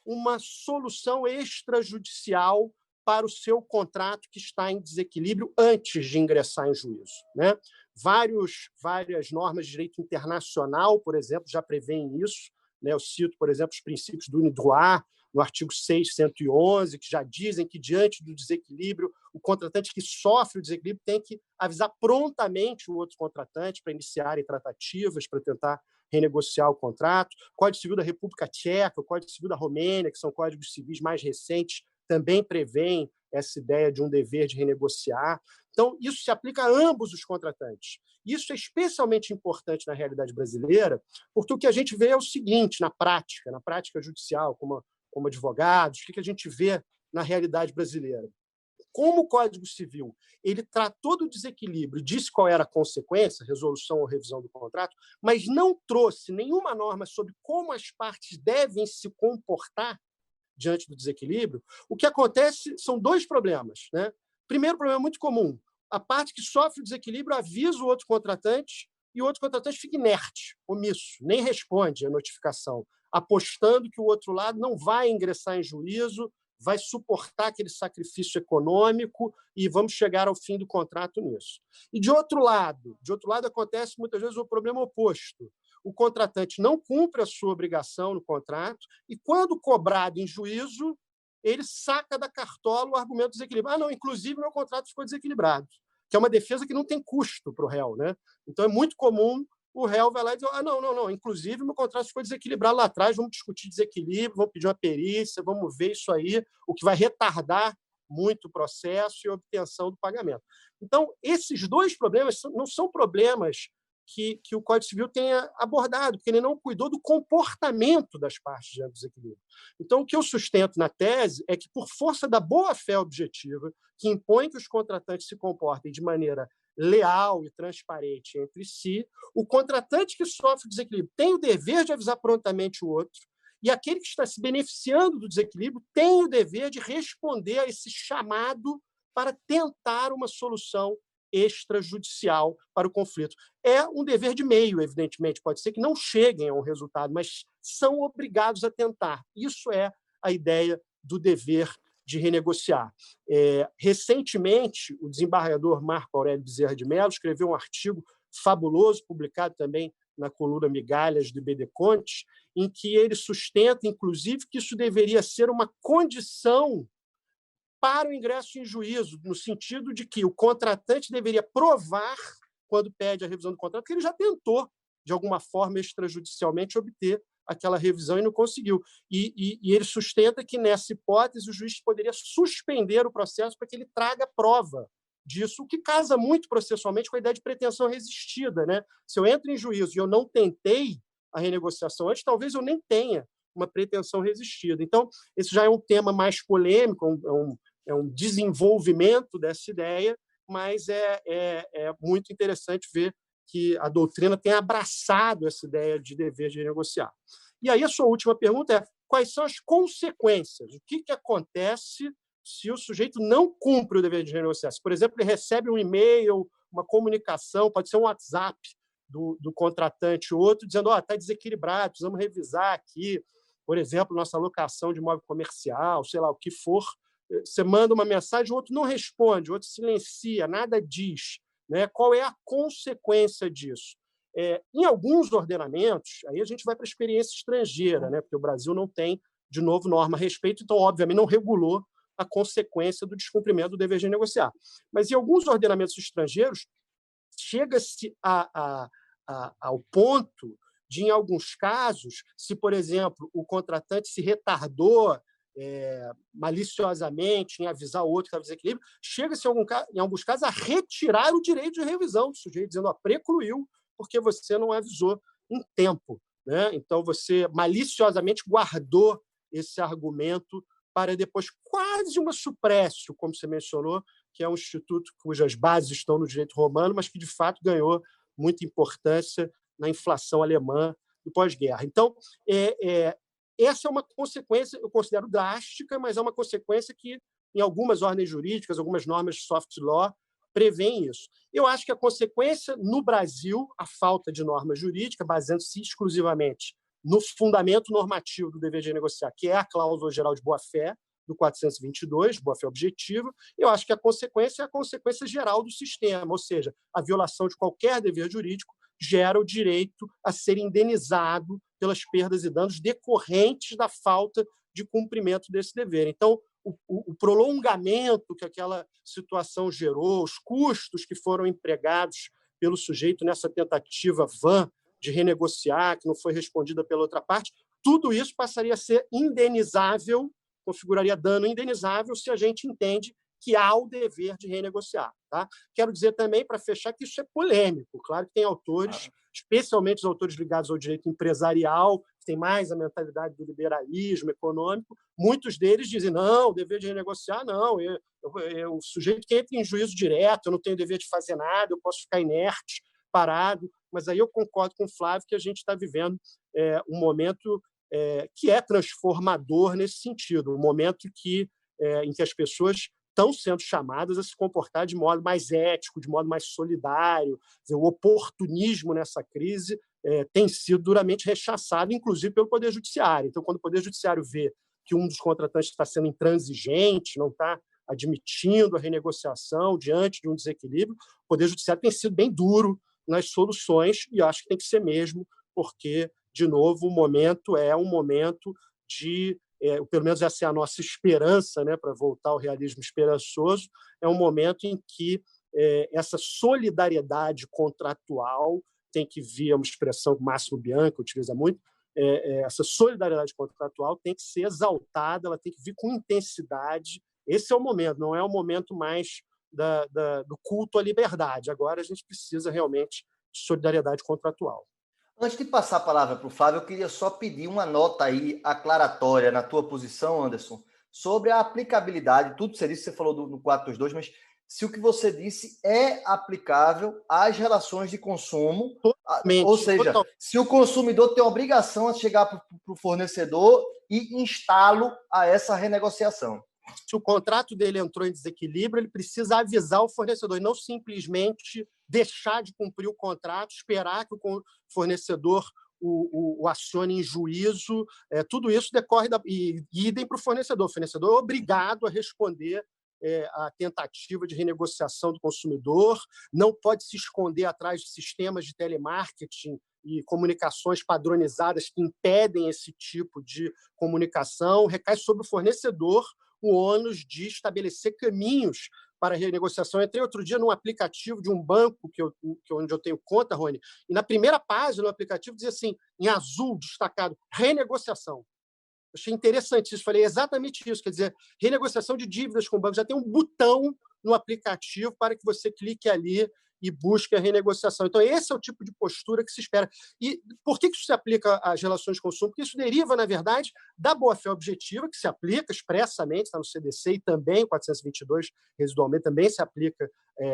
uma solução extrajudicial para o seu contrato que está em desequilíbrio antes de ingressar em juízo, né? Várias normas de direito internacional, por exemplo, já prevêem isso, né? Eu cito, por exemplo, os princípios do UNIDROIT, no artigo 611, que já dizem que, diante do desequilíbrio, o contratante que sofre o desequilíbrio tem que avisar prontamente o outro contratante para iniciarem tratativas, para tentar renegociar o contrato. O Código Civil da República Tcheca, o Código Civil da Romênia, que são códigos civis mais recentes, também prevêem essa ideia de um dever de renegociar. Então, isso se aplica a ambos os contratantes. Isso é especialmente importante na realidade brasileira, porque o que a gente vê é o seguinte, na prática judicial, como advogados, o que a gente vê na realidade brasileira? Como o Código Civil ele tratou do desequilíbrio, disse qual era a consequência, resolução ou revisão do contrato, mas não trouxe nenhuma norma sobre como as partes devem se comportar diante do desequilíbrio, o que acontece são dois problemas, né? Primeiro problema muito comum, a parte que sofre o desequilíbrio avisa o outro contratante e o outro contratante fica inerte, omisso, nem responde à notificação, apostando que o outro lado não vai ingressar em juízo, vai suportar aquele sacrifício econômico e vamos chegar ao fim do contrato nisso. E, de outro lado acontece muitas vezes o problema oposto. O contratante não cumpre a sua obrigação no contrato e, quando cobrado em juízo, ele saca da cartola o argumento do desequilíbrio. Não, inclusive, meu contrato ficou desequilibrado, que é uma defesa que não tem custo para o réu, né? Então, é muito comum o réu vai lá e diz, não, inclusive meu contrato ficou desequilibrado lá atrás, vamos discutir desequilíbrio, vamos pedir uma perícia, vamos ver isso aí, o que vai retardar muito o processo e a obtenção do pagamento. Então, esses dois problemas não são problemas que o Código Civil tenha abordado, porque ele não cuidou do comportamento das partes diante do desequilíbrio. Então, o que eu sustento na tese é que, por força da boa-fé objetiva, que impõe que os contratantes se comportem de maneira leal e transparente entre si, o contratante que sofre desequilíbrio tem o dever de avisar prontamente o outro, e aquele que está se beneficiando do desequilíbrio tem o dever de responder a esse chamado para tentar uma solução extrajudicial para o conflito. É um dever de meio, evidentemente, pode ser que não cheguem a um resultado, mas são obrigados a tentar. Isso é a ideia do dever de renegociar. Recentemente, o desembargador Marco Aurélio Bezerra de Mello escreveu um artigo fabuloso, publicado também na coluna Migalhas do IBD Conte, em que ele sustenta, inclusive, que isso deveria ser uma condição para o ingresso em juízo, no sentido de que o contratante deveria provar, quando pede a revisão do contrato, que ele já tentou, de alguma forma, extrajudicialmente, obter aquela revisão e não conseguiu. E ele sustenta que, nessa hipótese, o juiz poderia suspender o processo para que ele traga prova disso, o que casa muito processualmente com a ideia de pretensão resistida, né? Se eu entro em juízo e eu não tentei a renegociação antes, talvez eu nem tenha uma pretensão resistida. Então, esse já é um tema mais polêmico, é um desenvolvimento dessa ideia, mas é muito interessante ver que a doutrina tem abraçado essa ideia de dever de renegociar. E aí a sua última pergunta é: quais são as consequências? O que acontece se o sujeito não cumpre o dever de renegociar? Se, por exemplo, ele recebe um e-mail, uma comunicação, pode ser um WhatsApp do contratante ou outro, dizendo está desequilibrado, precisamos revisar aqui, por exemplo, nossa alocação de imóvel comercial, sei lá, o que for. Você manda uma mensagem, o outro não responde, o outro silencia, nada diz. Né? Qual é a consequência disso? Em alguns ordenamentos, aí a gente vai para a experiência estrangeira, né? Porque o Brasil não tem, de novo, norma a respeito, então, obviamente, não regulou a consequência do descumprimento do dever de negociar. Mas em alguns ordenamentos estrangeiros, chega-se ao ponto de, em alguns casos, se, por exemplo, o contratante se retardou maliciosamente em avisar o outro que estava em desequilíbrio, chega-se, em alguns casos, a retirar o direito de revisão do sujeito, dizendo precluiu porque você não avisou em tempo. Né? Então, você maliciosamente guardou esse argumento para depois quase uma suprécio, como você mencionou, que é um instituto cujas bases estão no direito romano, mas que, de fato, ganhou muita importância na inflação alemã do pós-guerra. Então, essa é uma consequência, eu considero drástica, mas é uma consequência que, em algumas ordens jurídicas, algumas normas de soft law, prevêem isso. Eu acho que a consequência, no Brasil, a falta de norma jurídica, baseando-se exclusivamente no fundamento normativo do dever de negociar, que é a cláusula geral de boa-fé, do 422, boa-fé objetiva, eu acho que a consequência é a consequência geral do sistema, ou seja, a violação de qualquer dever jurídico gera o direito a ser indenizado pelas perdas e danos decorrentes da falta de cumprimento desse dever. Então, o prolongamento que aquela situação gerou, os custos que foram empregados pelo sujeito nessa tentativa vã de renegociar, que não foi respondida pela outra parte, tudo isso passaria a ser indenizável, configuraria dano indenizável se a gente entende que há o dever de renegociar. Tá? Quero dizer também, para fechar, que isso é polêmico. Claro que tem autores, especialmente os autores ligados ao direito empresarial, que têm mais a mentalidade do liberalismo econômico, muitos deles dizem, não, o dever de renegociar, não, o sujeito que entra em juízo direto, eu não tenho dever de fazer nada, eu posso ficar inerte, parado, mas aí eu concordo com o Flávio que a gente está vivendo um momento que é transformador nesse sentido, um momento em que as pessoas estão sendo chamadas a se comportar de modo mais ético, de modo mais solidário. O oportunismo nessa crise tem sido duramente rechaçado, inclusive pelo Poder Judiciário. Então, quando o Poder Judiciário vê que um dos contratantes está sendo intransigente, não está admitindo a renegociação diante de um desequilíbrio, o Poder Judiciário tem sido bem duro nas soluções, e acho que tem que ser mesmo, porque, de novo, o momento é um momento de... pelo menos essa é a nossa esperança, né, para voltar ao realismo esperançoso, é um momento em que essa solidariedade contratual tem que vir, é uma expressão que o Máximo Bianchi utiliza muito, essa solidariedade contratual tem que ser exaltada, ela tem que vir com intensidade. Esse é o momento, não é o momento mais do culto à liberdade. Agora a gente precisa realmente de solidariedade contratual. Antes de passar a palavra para o Flávio, eu queria só pedir uma nota aí aclaratória na tua posição, Anderson, sobre a aplicabilidade, tudo que você disse, você falou no 422, mas se o que você disse é aplicável às relações de consumo, totalmente, ou seja, se o consumidor tem a obrigação de chegar para o fornecedor e instá-lo a essa renegociação. Se o contrato dele entrou em desequilíbrio, ele precisa avisar o fornecedor e não simplesmente deixar de cumprir o contrato, esperar que o fornecedor o acione em juízo. Tudo isso decorre e idem para o fornecedor. O fornecedor é obrigado a responder à tentativa de renegociação do consumidor, não pode se esconder atrás de sistemas de telemarketing e comunicações padronizadas que impedem esse tipo de comunicação. Recai sobre o fornecedor o ônus de estabelecer caminhos para a renegociação. Eu entrei outro dia num aplicativo de um banco onde eu tenho conta, Rony, e na primeira página do aplicativo dizia assim, em azul, destacado, renegociação. Eu achei interessante isso. Falei exatamente isso. Quer dizer, renegociação de dívidas com o banco. Já tem um botão no aplicativo para que você clique ali e busque a renegociação. Então, esse é o tipo de postura que se espera. E por que isso se aplica às relações de consumo? Porque isso deriva, na verdade, da boa-fé objetiva, que se aplica expressamente, está no CDC, e também, 422, residualmente, também se aplica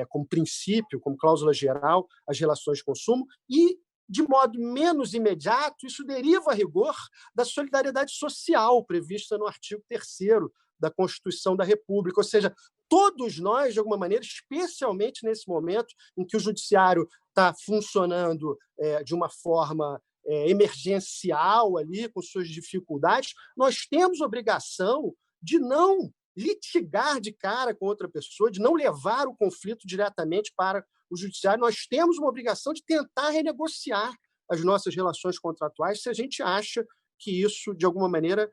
como princípio, como cláusula geral, às relações de consumo, e, de modo menos imediato, isso deriva, a rigor, da solidariedade social prevista no artigo 3º da Constituição da República. Ou seja, todos nós, de alguma maneira, especialmente nesse momento em que o judiciário está funcionando de uma forma emergencial ali, com suas dificuldades, nós temos obrigação de não litigar de cara com outra pessoa, de não levar o conflito diretamente para o judiciário. Nós temos uma obrigação de tentar renegociar as nossas relações contratuais se a gente acha que isso, de alguma maneira,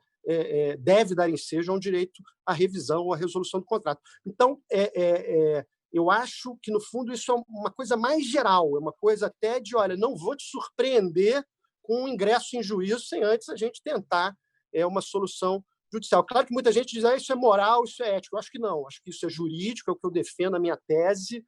deve dar ensejo a um direito à revisão ou à resolução do contrato. Então, eu acho que, no fundo, isso é uma coisa mais geral, é uma coisa até de, olha, não vou te surpreender com um ingresso em juízo sem antes a gente tentar uma solução judicial. Claro que muita gente diz isso é moral, isso é ético. Eu acho que não, acho que isso é jurídico, é o que eu defendo na minha tese,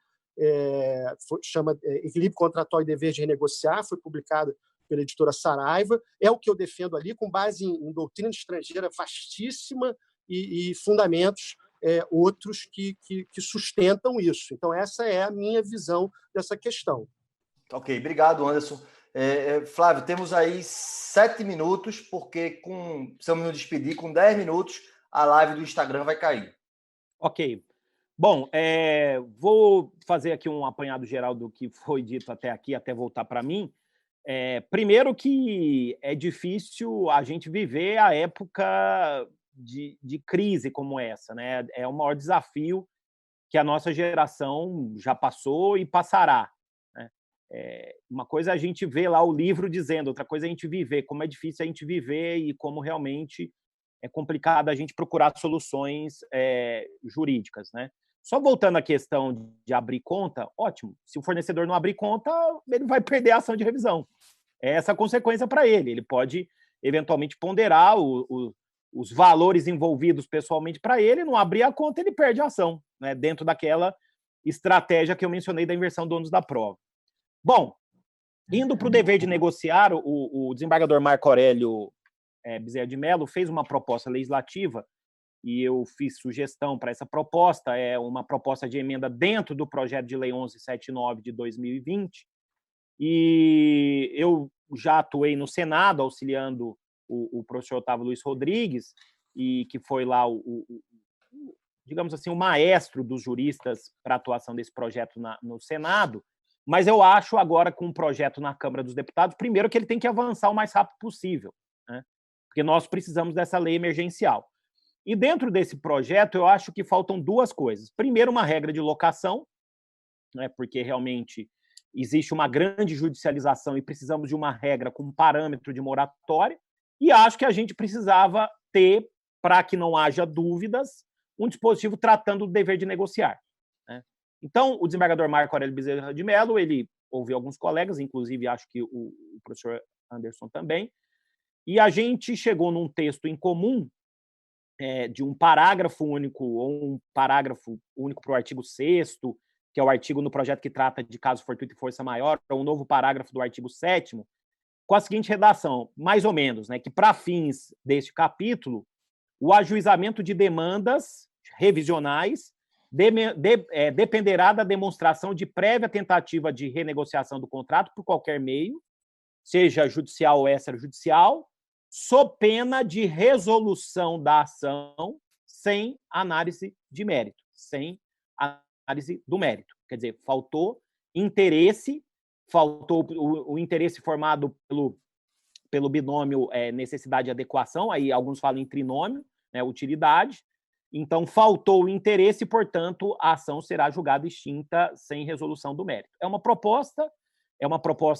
chama Equilíbrio Contratual e Dever de Renegociar, foi publicada pela editora Saraiva, é o que eu defendo ali, com base em doutrina estrangeira vastíssima e fundamentos outros que sustentam isso. Então, essa é a minha visão dessa questão. Ok, obrigado, Anderson. Flávio, temos aí 7 minutos, porque precisamos nos despedir, com 10 minutos a live do Instagram vai cair. Ok. Bom, vou fazer aqui um apanhado geral do que foi dito até aqui, até voltar para mim. Primeiro que é difícil a gente viver a época de crise como essa, né? É o maior desafio que a nossa geração já passou e passará, né? Uma coisa é a gente ver lá o livro dizendo, outra coisa é a gente viver, como é difícil a gente viver e como realmente é complicado a gente procurar soluções jurídicas, né? Só voltando à questão de abrir conta, ótimo. Se o fornecedor não abrir conta, ele vai perder a ação de revisão. é essa consequência para ele. Ele pode, eventualmente, ponderar os valores envolvidos pessoalmente para ele, não abrir a conta, ele perde a ação, né, dentro daquela estratégia que eu mencionei da inversão do ônus da prova. Bom, indo para o dever de negociar, o desembargador Marco Aurélio Bezerra de Mello fez uma proposta legislativa e eu fiz sugestão para essa proposta, é uma proposta de emenda dentro do projeto de lei 1179 de 2020, e eu já atuei no Senado auxiliando o professor Otávio Luiz Rodrigues, e que foi lá digamos assim, o maestro dos juristas para a atuação desse projeto no Senado, mas eu acho agora com um projeto na Câmara dos Deputados, primeiro que ele tem que avançar o mais rápido possível, né? Porque nós precisamos dessa lei emergencial. E dentro desse projeto, eu acho que faltam duas coisas. Primeiro, uma regra de locação, né, porque realmente existe uma grande judicialização e precisamos de uma regra com parâmetro de moratória, e acho que a gente precisava ter, para que não haja dúvidas, um dispositivo tratando do dever de negociar, né? Então, o desembargador Marco Aurélio Bezerra de Mello, ele ouviu alguns colegas, inclusive acho que o professor Anderson também, e a gente chegou num texto em comum de um parágrafo único, ou um parágrafo único para o artigo 6º, que é o artigo no projeto que trata de caso fortuito e força maior, ou um novo parágrafo do artigo 7º, com a seguinte redação, mais ou menos, né, que para fins deste capítulo, o ajuizamento de demandas revisionais dependerá da demonstração de prévia tentativa de renegociação do contrato por qualquer meio, seja judicial ou extrajudicial, sob pena de resolução da ação sem análise de mérito, sem análise do mérito. Quer dizer, faltou interesse, faltou o interesse formado pelo binômio necessidade e adequação, aí alguns falam em trinômio, né, utilidade. Então, faltou o interesse e, portanto, a ação será julgada extinta sem resolução do mérito. É uma proposta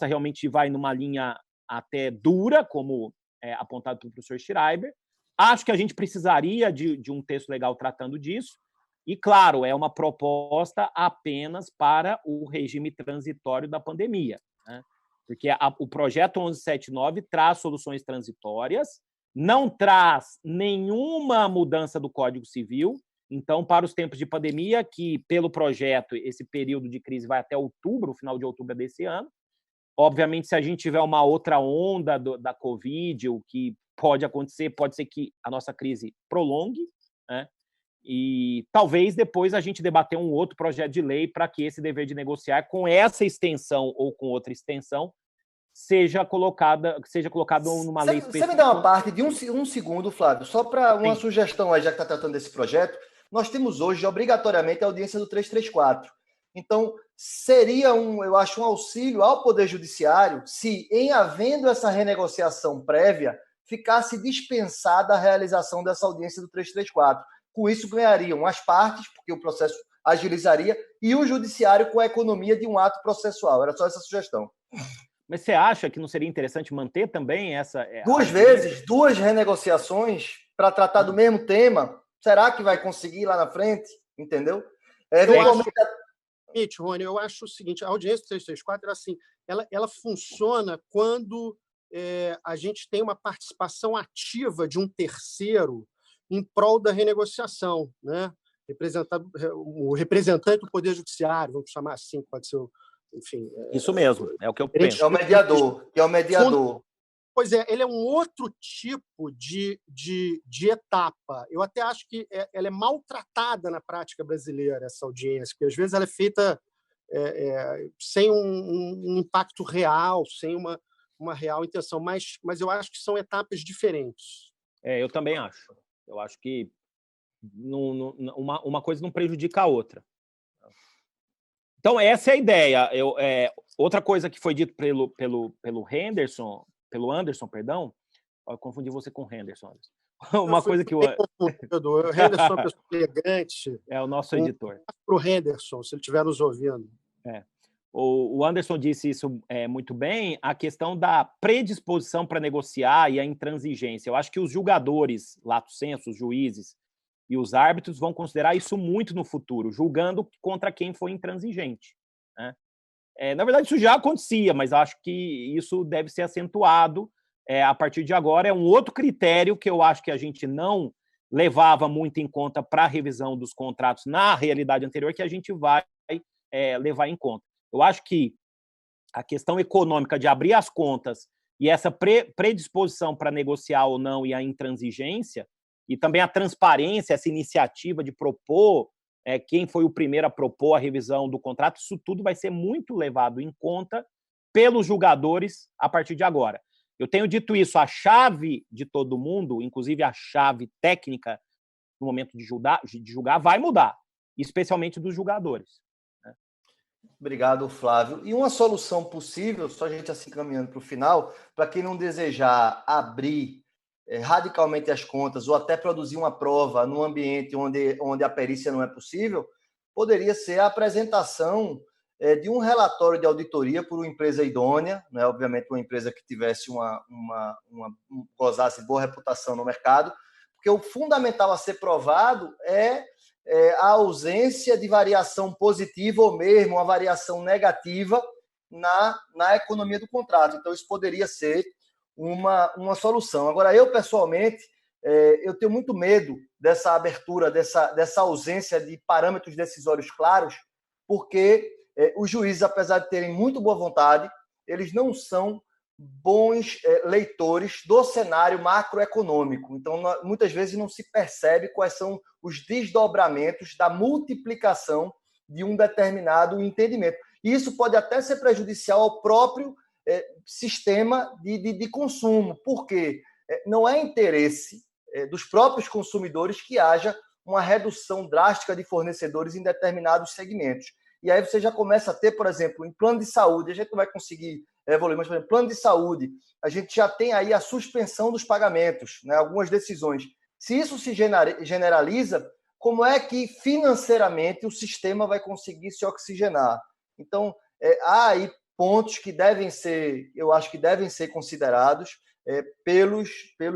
realmente que vai numa linha até dura, como apontado pelo professor Schreiber. Acho que a gente precisaria de um texto legal tratando disso. E, claro, é uma proposta apenas para o regime transitório da pandemia, né? Porque o projeto 1179 traz soluções transitórias, não traz nenhuma mudança do Código Civil. Então, para os tempos de pandemia, que pelo projeto, esse período de crise vai até outubro, final de outubro desse ano. Obviamente, se a gente tiver uma outra onda da Covid, o que pode acontecer, pode ser que a nossa crise prolongue, né? E talvez depois a gente debater um outro projeto de lei para que esse dever de negociar com essa extensão ou com outra extensão seja colocado numa lei específica. Você me dá uma parte de um segundo, Flávio, só para uma sugestão aí, já que está tratando desse projeto. Nós temos hoje, obrigatoriamente, a audiência do 334. Então, seria, eu acho, um auxílio ao Poder Judiciário se, em havendo essa renegociação prévia, ficasse dispensada a realização dessa audiência do 334. Com isso, ganhariam as partes, porque o processo agilizaria, e o Judiciário com a economia de um ato processual. Era só essa sugestão. Mas você acha que não seria interessante manter também essa... duas renegociações para tratar do mesmo tema? Será que vai conseguir lá na frente? Entendeu? Rony, eu acho o seguinte, a audiência do 334 assim, ela funciona quando a gente tem uma participação ativa de um terceiro em prol da renegociação, né? O representante do Poder Judiciário, vamos chamar assim, pode ser, enfim... Isso mesmo, é o que eu penso. É o mediador. Pois é, ele é um outro tipo de etapa. Eu até acho que ela é maltratada na prática brasileira, essa audiência, porque às vezes ela é feita sem um impacto real, sem uma real intenção, mas eu acho que são etapas diferentes. Eu também acho. Eu acho que uma coisa não prejudica a outra. Então, essa é a ideia. Outra coisa que foi dito pelo Anderson, eu confundi você com o Henderson. Uma coisa que o Henderson é uma pessoa elegante. É o nosso editor. Para o Henderson, se ele estiver nos ouvindo. O Anderson disse isso muito bem, a questão da predisposição para negociar e a intransigência. Eu acho que os julgadores, lato sensu, os juízes e os árbitros vão considerar isso muito no futuro, julgando contra quem foi intransigente, né? Na verdade, isso já acontecia, mas acho que isso deve ser acentuado a partir de agora. É um outro critério que eu acho que a gente não levava muito em conta para a revisão dos contratos na realidade anterior, que a gente vai levar em conta. Eu acho que a questão econômica de abrir as contas e essa predisposição para negociar ou não e a intransigência, e também a transparência, essa iniciativa de propor quem foi o primeiro a propor a revisão do contrato, isso tudo vai ser muito levado em conta pelos julgadores a partir de agora. Eu tenho dito isso, a chave de todo mundo, inclusive a chave técnica no momento de julgar vai mudar, especialmente dos julgadores. Obrigado, Flávio. E uma solução possível, só a gente assim caminhando para o final, para quem não desejar abrir radicalmente as contas ou até produzir uma prova num ambiente onde a perícia não é possível, poderia ser a apresentação de um relatório de auditoria por uma empresa idônea, né? Obviamente uma empresa que tivesse gozasse de boa reputação no mercado, porque o fundamental a ser provado é a ausência de variação positiva ou mesmo uma variação negativa na economia do contrato. Então, isso poderia ser uma solução. Agora, eu, pessoalmente, eu tenho muito medo dessa abertura, dessa ausência de parâmetros decisórios claros, porque os juízes, apesar de terem muito boa vontade, eles não são bons leitores do cenário macroeconômico. Então, muitas vezes não se percebe quais são os desdobramentos da multiplicação de um determinado entendimento. E isso pode até ser prejudicial ao próprio sistema de consumo, porque não é interesse dos próprios consumidores que haja uma redução drástica de fornecedores em determinados segmentos. E aí você já começa a ter, por exemplo, em plano de saúde, a gente não vai conseguir evoluir, mas, por exemplo, plano de saúde, a gente já tem aí a suspensão dos pagamentos, né, algumas decisões. Se isso se generaliza, como é que financeiramente o sistema vai conseguir se oxigenar? Então, há aí pontos que devem ser, eu acho que devem ser considerados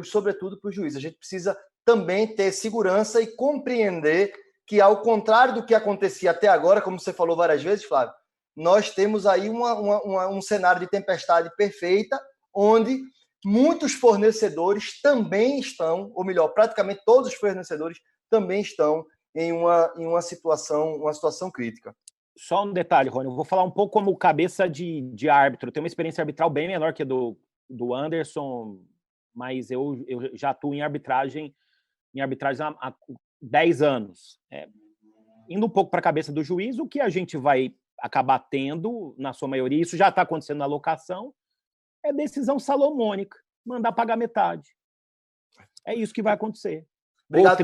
sobretudo, pelos juízes. A gente precisa também ter segurança e compreender que, ao contrário do que acontecia até agora, como você falou várias vezes, Flávio, nós temos aí um cenário de tempestade perfeita, onde muitos fornecedores também estão, ou melhor, praticamente todos os fornecedores também estão em uma situação crítica. Só um detalhe, Rony, eu vou falar um pouco como cabeça de árbitro. Eu tenho uma experiência arbitral bem menor que a do Anderson, mas eu já atuo em arbitragem há 10 anos. Indo um pouco para a cabeça do juiz, o que a gente vai acabar tendo, na sua maioria, isso já está acontecendo na locação, é decisão salomônica, mandar pagar metade. É isso que vai acontecer. Obrigado,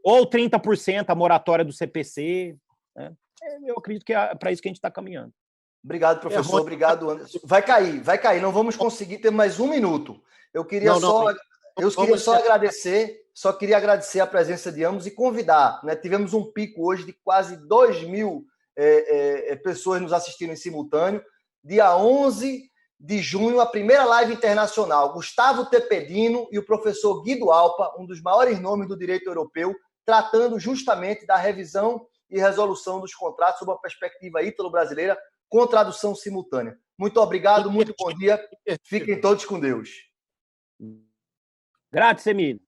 ou 30% a moratória do CPC. Né? Eu acredito que é para isso que a gente está caminhando. Obrigado, professor. Obrigado, Anderson. Vai cair. Não vamos conseguir ter mais um minuto. Eu queria só queria agradecer a presença de ambos e convidar. Né? Tivemos um pico hoje de quase 2.000 pessoas nos assistindo em simultâneo. Dia 11 de junho, a primeira live internacional. Gustavo Tepedino e o professor Guido Alpa, um dos maiores nomes do direito europeu, tratando justamente da revisão e resolução dos contratos sob uma perspectiva ítalo-brasileira com tradução simultânea. Muito obrigado, muito bom dia. Fiquem todos com Deus. Grazie, Emílio.